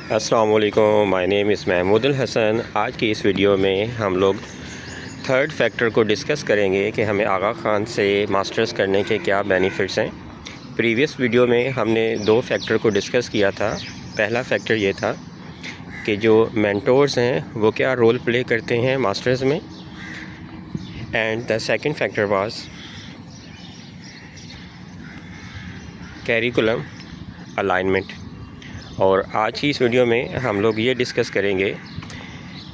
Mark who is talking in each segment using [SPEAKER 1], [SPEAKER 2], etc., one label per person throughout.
[SPEAKER 1] السلام علیکم، مائی نیم از محمود الحسن۔ آج کی اس ویڈیو میں ہم لوگ تھرڈ فیکٹر کو ڈسکس کریں گے کہ ہمیں آغا خان سے ماسٹرز کرنے کے کیا بینیفٹس ہیں۔ پریویس ویڈیو میں ہم نے 2 فیکٹر کو ڈسکس کیا تھا۔ پہلا فیکٹر یہ تھا کہ جو مینٹورز ہیں وہ کیا رول پلے کرتے ہیں ماسٹرز میں، and the second factor was curriculum alignment. اور آج کی اس ویڈیو میں ہم لوگ یہ ڈسکس کریں گے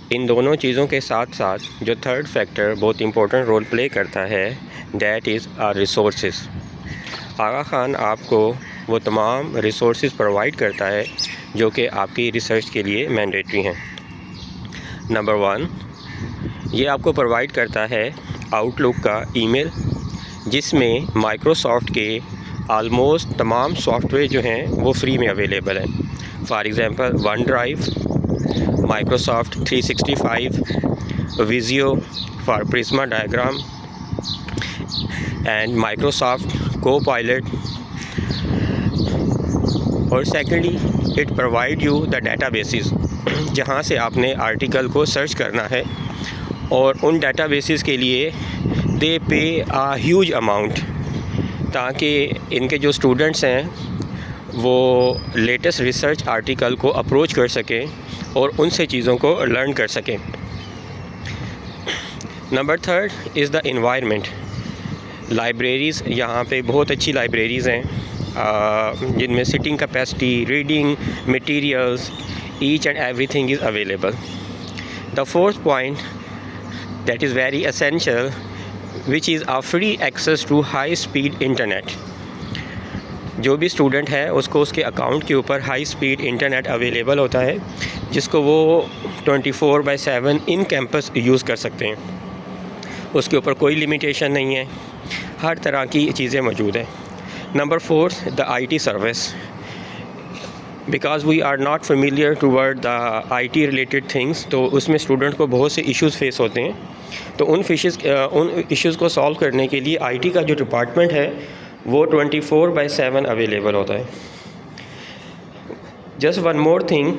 [SPEAKER 1] ان دونوں چیزوں کے ساتھ ساتھ جو تھرڈ فیکٹر بہت امپورٹنٹ رول پلے کرتا ہے، دیٹ از ریسورسز۔ آغا خان آپ کو وہ تمام ریسورسز پرووائڈ کرتا ہے جو کہ آپ کی ریسرچ کے لیے مینڈیٹری ہیں۔ نمبر 1، یہ آپ کو پرووائڈ کرتا ہے آؤٹ لک کا ای میل، جس میں مائکروسافٹ کے آلموسٹ تمام سافٹ ویئر جو ہیں وہ فری میں اویلیبل ہیں۔ For example OneDrive, Microsoft 365، Visio for prisma diagram and Microsoft Copilot. اور secondly it provide you the databases, جہاں سے آپ نے آرٹیکل کو سرچ کرنا ہے، اور ان ڈیٹا بیسز کے لیے دے پے آ ہیوج اماؤنٹ، تاکہ ان کے جو اسٹوڈنٹس ہیں وہ لیٹسٹ ریسرچ آرٹیکل کو اپروچ کر سکیں اور ان سے چیزوں کو لرن کر سکیں۔ Number 3 is the environment. Libraries, یہاں پہ بہت اچھی لائبریریز ہیں جن میں sitting capacity, reading materials, each and everything is available. The 4th point that is very essential which is a free access to high speed internet۔ جو بھی student ہے اس کو اس کے اکاؤنٹ کے اوپر ہائی اسپیڈ انٹرنیٹ اویلیبل ہوتا ہے، جس کو وہ 24/7 ان کیمپس یوز کر سکتے ہیں۔ اس کے اوپر کوئی لمیٹیشن نہیں ہے، ہر طرح کی چیزیں موجود ہیں۔ Number 4، the I T service. Because we are not familiar toward the I T related things, تو اس میں اسٹوڈنٹ کو بہت سے ایشوز فیس ہوتے ہیں، تو ان ایشوز کو سالو کرنے کے لیے آئی ٹی کا جو ڈپارٹمنٹ ہے وہ 24/7 اویلیبل ہوتا ہے۔ جسٹ ون مور تھنگ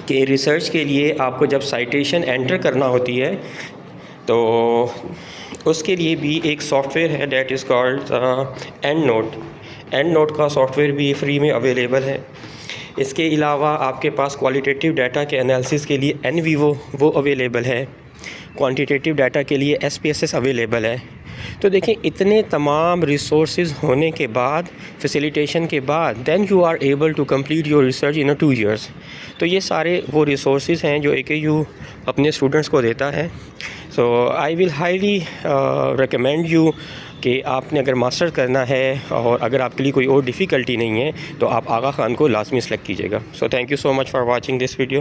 [SPEAKER 1] کہ ریسرچ کے لیے آپ کو جب سائٹیشن انٹر کرنا ہوتی ہے تو اس کے لیے بھی ایک سافٹ ویئر ہے، that is called EndNote. EndNote کا سافٹ ویئر بھی فری میں اویلیبل ہے۔ اس کے علاوہ آپ کے پاس کوالٹیٹیو ڈیٹا کے انالیسس کے لیے این ویوو وہ اویلیبل ہے، کوانٹیٹیو ڈیٹا کے لیے SPSS اویلیبل ہے۔ تو دیکھیں اتنے تمام ریسورسز ہونے کے بعد، فیسیلیٹیشن کے بعد، then you are able to complete your research in 2 years۔ تو یہ سارے وہ ریسورسز ہیں جو AKU اپنے اسٹوڈنٹس کو دیتا ہے۔ سو آئی ول ہائیلی ریکمینڈ یو کہ آپ نے اگر ماسٹر کرنا ہے اور اگر آپ کے لیے کوئی اور ڈیفیکلٹی نہیں ہے تو آپ آغا خان کو لازمی سلیکٹ کیجیے گا۔ So thank you so much for watching this video.